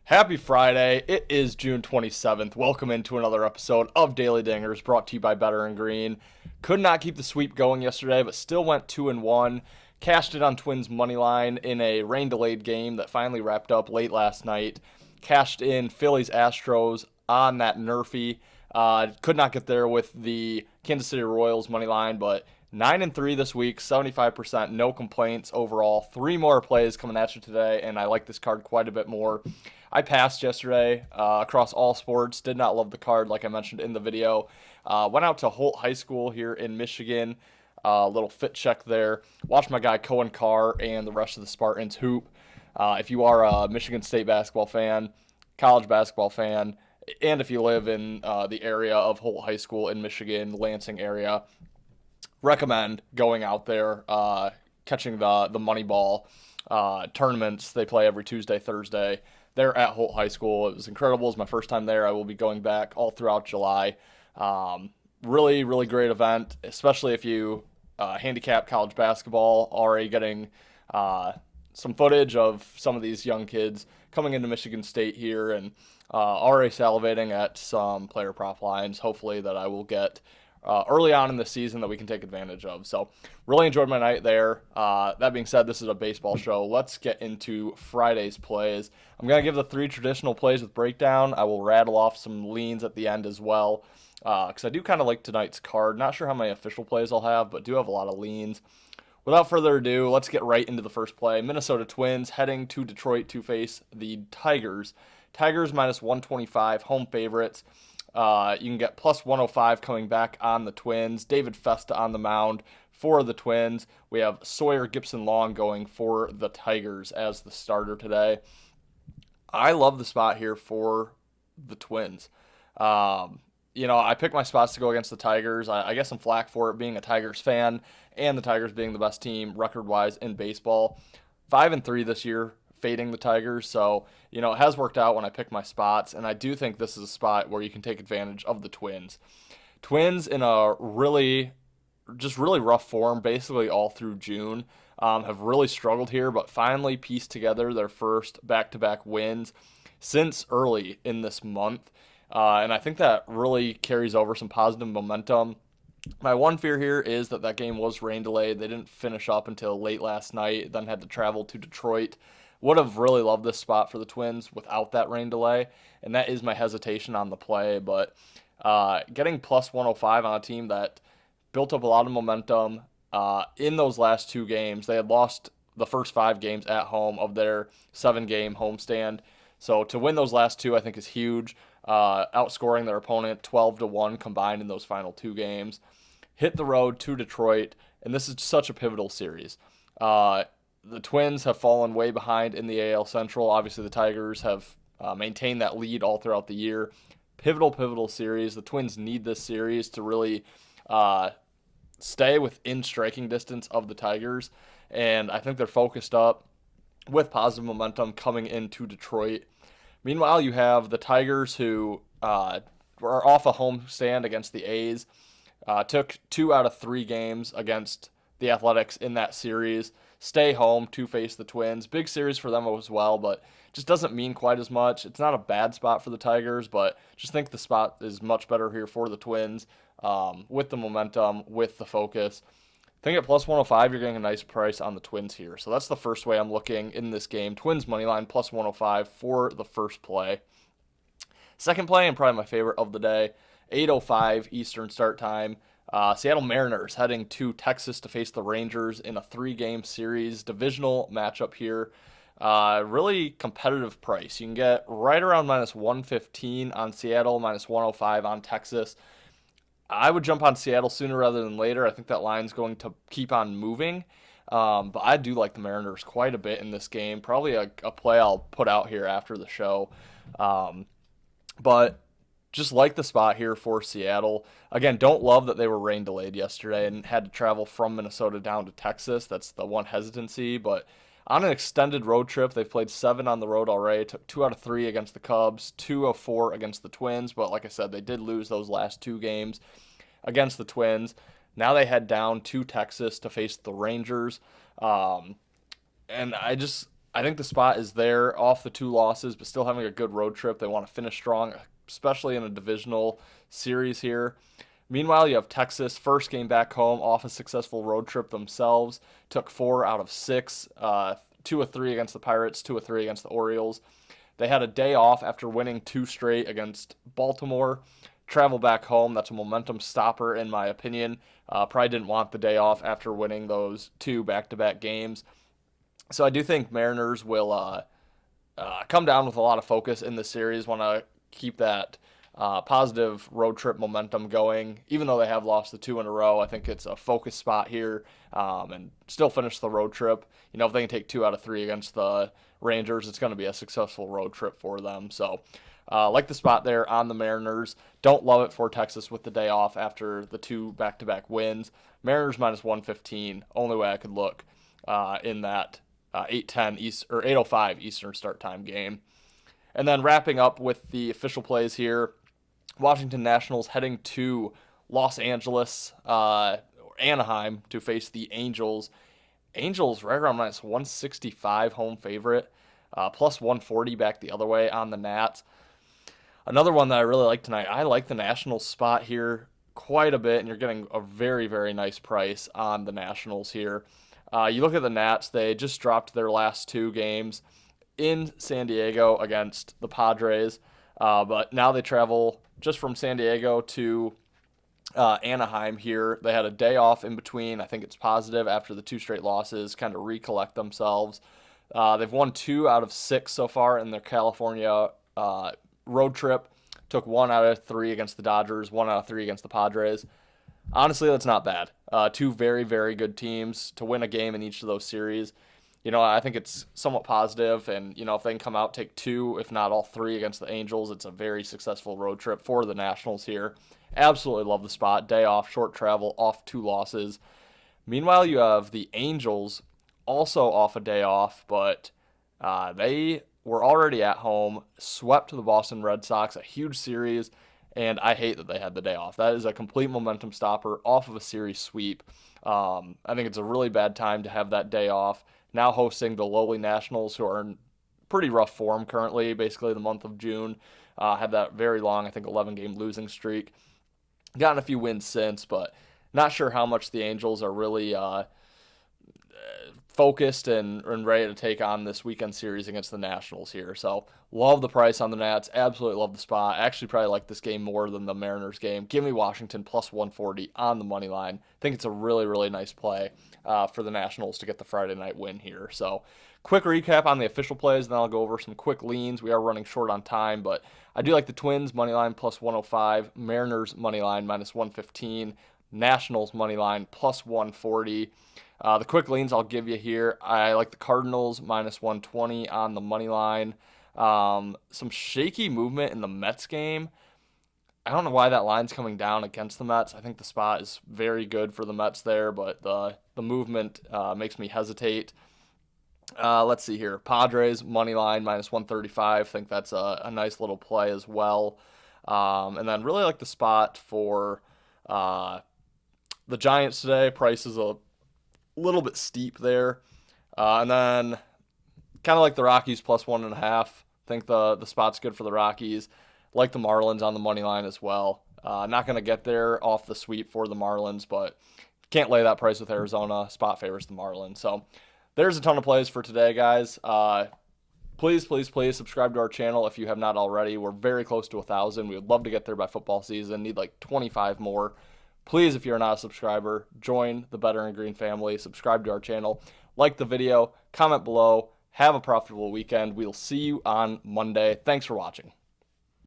Happy Friday. It is June 27th. Welcome into another episode of Daily Dingers brought to you by Better and Green. Could not keep the sweep going yesterday, but still went 2-1. Cashed it on Twins money line in a rain delayed game that finally wrapped up late last night. Cashed in Phillies Astros on that Nerfy. Could not get there with the Kansas City Royals money line, but 9-3 this week, 75%, no complaints overall. Three more plays coming at you today, and I like this card quite a bit more. I passed yesterday across all sports. Did not love the card, like I mentioned in the video. Went out to Holt High School here in Michigan. A little fit check there. Watched my guy Cohen Carr and the rest of the Spartans hoop. If you are a Michigan State basketball fan, college basketball fan, and if you live in the area of Holt High School in Michigan, Lansing area, recommend going out there, catching the money ball tournaments. They play every Tuesday, Thursday. They're at Holt High School. It was incredible. It was my first time there. I will be going back all throughout July. Really, really great event, especially if you handicap college basketball. Already getting some footage of some of these young kids coming into Michigan State here and already salivating at some player prop lines, hopefully that I will get early on in the season that we can take advantage of. So really enjoyed my night there. That being said, this is a baseball show. Let's get into Friday's plays. I'm going to give the three traditional plays with breakdown. I will rattle off some leans at the end as well because I do kind of like tonight's card. Not sure how many official plays I'll have, but do have a lot of leans. Without further ado, let's get right into the first play. Minnesota Twins heading to Detroit to face the Tigers. Tigers minus 125, home favorites. You can get plus 105 coming back on the Twins. David Festa on the mound for the Twins. We have Sawyer Gipson-Long going for the Tigers as the starter today. I love the spot here for the Twins. I picked my spots to go against the Tigers. I guess I'm flack for it being a Tigers fan and the Tigers being the best team record-wise in baseball. 5-3 this year, fading the Tigers. So, it has worked out when I pick my spots, and I do think this is a spot where you can take advantage of the Twins. Twins in a really rough form, basically all through June, have really struggled here, but finally pieced together their first back-to-back wins since early in this month. And I think that really carries over some positive momentum. My one fear here is that game was rain delayed. They didn't finish up until late last night, then had to travel to Detroit. Would have really loved this spot for the Twins without that rain delay, and that is my hesitation on the play. But getting plus 105 on a team that built up a lot of momentum in those last two games. They had lost the first 5 games at home of their 7-game homestand. So to win those last two, I think is huge. Outscoring their opponent 12-1 combined in those final 2 games. Hit the road to Detroit, and this is such a pivotal series. The Twins have fallen way behind in the AL Central. Obviously, the Tigers have maintained that lead all throughout the year. Pivotal series. The Twins need this series to really stay within striking distance of the Tigers, and I think they're focused up with positive momentum coming into Detroit. Meanwhile, you have the Tigers who are off a home stand against the A's. Took 2 out of 3 games against the Athletics in that series. Stay home to face the Twins. Big series for them as well, but just doesn't mean quite as much. It's not a bad spot for the Tigers, but just think the spot is much better here for the Twins with the momentum, with the focus. I think at plus 105, you're getting a nice price on the Twins here. So that's the first way I'm looking in this game. Twins money line plus 105 for the first play. Second play, and probably my favorite of the day, 8:05 Eastern start time. Seattle Mariners heading to Texas to face the Rangers in a 3-game series. Divisional matchup here. Really competitive price. You can get right around minus 115 on Seattle, minus 105 on Texas. I would jump on Seattle sooner rather than later. I think that line's going to keep on moving. But I do like the Mariners quite a bit in this game. Probably a play I'll put out here after the show. But just like the spot here for Seattle. Again, don't love that they were rain delayed yesterday and had to travel from Minnesota down to Texas. That's the one hesitancy. But on an extended road trip, they've played 7 on the road already. Took 2 out of 3 against the Cubs, 2 of 4 against the Twins. But like I said, they did lose those last 2 games against the Twins. Now they head down to Texas to face the Rangers. And I think the spot is there off the 2 losses, but still having a good road trip. They want to finish strong, especially in a divisional series here. Meanwhile, you have Texas, first game back home off a successful road trip themselves. Took 4 out of 6, 2 of 3 against the Pirates, 2 of 3 against the Orioles. They had a day off after winning 2 straight against Baltimore. Travel back home. That's a momentum stopper, in my opinion. Probably didn't want the day off after winning those 2 back-to-back games. So I do think Mariners will come down with a lot of focus in this series. Want to keep that positive road trip momentum going. Even though they have lost the 2 in a row, I think it's a focus spot here, and still finish the road trip. If they can take 2 out of 3 against the Rangers, it's going to be a successful road trip for them. So like the spot there on the Mariners. Don't love it for Texas with the day off after the 2 back-to-back wins. Mariners minus 115, only way I could look in that 8:10 East or 8:05 Eastern start time game. And then wrapping up with the official plays here, Washington Nationals heading to Los Angeles, Anaheim to face the Angels. Angels right around minus 165 home favorite, plus 140 back the other way on the Nats. Another one that I really like tonight, I like the Nationals spot here quite a bit, and you're getting a very, very nice price on the Nationals here. You look at the Nats, they just dropped their last 2 games in San Diego against the Padres, but now they travel just from San Diego to Anaheim here. They had a day off in between. I think it's positive after the 2 straight losses, kind of recollect themselves. They've won 2 out of 6 so far in their California road trip. Took 1 out of 3 against the Dodgers, 1 out of 3 against the Padres. Honestly, that's not bad. 2 very, very good teams to win a game in each of those series. I think it's somewhat positive, and, if they can come out, take 2, if not all 3 against the Angels, it's a very successful road trip for the Nationals here. Absolutely love the spot. Day off, short travel, off 2 losses. Meanwhile, you have the Angels also off a day off, but they were already at home, swept the Boston Red Sox, a huge series, and I hate that they had the day off. That is a complete momentum stopper off of a series sweep. I think it's a really bad time to have that day off. Now hosting the lowly Nationals, who are in pretty rough form currently, basically the month of June. Had that very long, I think, 11-game losing streak. Gotten a few wins since, but not sure how much the Angels are really focused and ready to take on this weekend series against the Nationals here. So love the price on the Nats. Absolutely love the spot. Actually probably like this game more than the Mariners game. Give me Washington plus 140 on the money line. Think it's a really, really nice play for the Nationals to get the Friday night win here. So quick recap on the official plays, and then I'll go over some quick leans. We are running short on time, but I do like the Twins money line plus 105, Mariners money line minus 115, Nationals money line plus 140. The quick leans I'll give you here. I like the Cardinals minus 120 on the money line. Some shaky movement in the Mets game. I don't know why that line's coming down against the Mets. I think the spot is very good for the Mets there, but the movement makes me hesitate. Let's see here. Padres money line minus 135. I think that's a nice little play as well. And then really like the spot for the Giants today. Price is a little bit steep there. And then kind of like the Rockies plus 1.5. I think the spot's good for the Rockies. Like the Marlins on the money line as well. Not going to get there off the sweep for the Marlins, but can't lay that price with Arizona. Spot favors the Marlins. So there's a ton of plays for today, guys. Please subscribe to our channel if you have not already. We're very close to 1,000. We would love to get there by football season. Need like 25 more. Please, if you're not a subscriber, join the Better and Green family. Subscribe to our channel. Like the video. Comment below. Have a profitable weekend. We'll see you on Monday. Thanks for watching.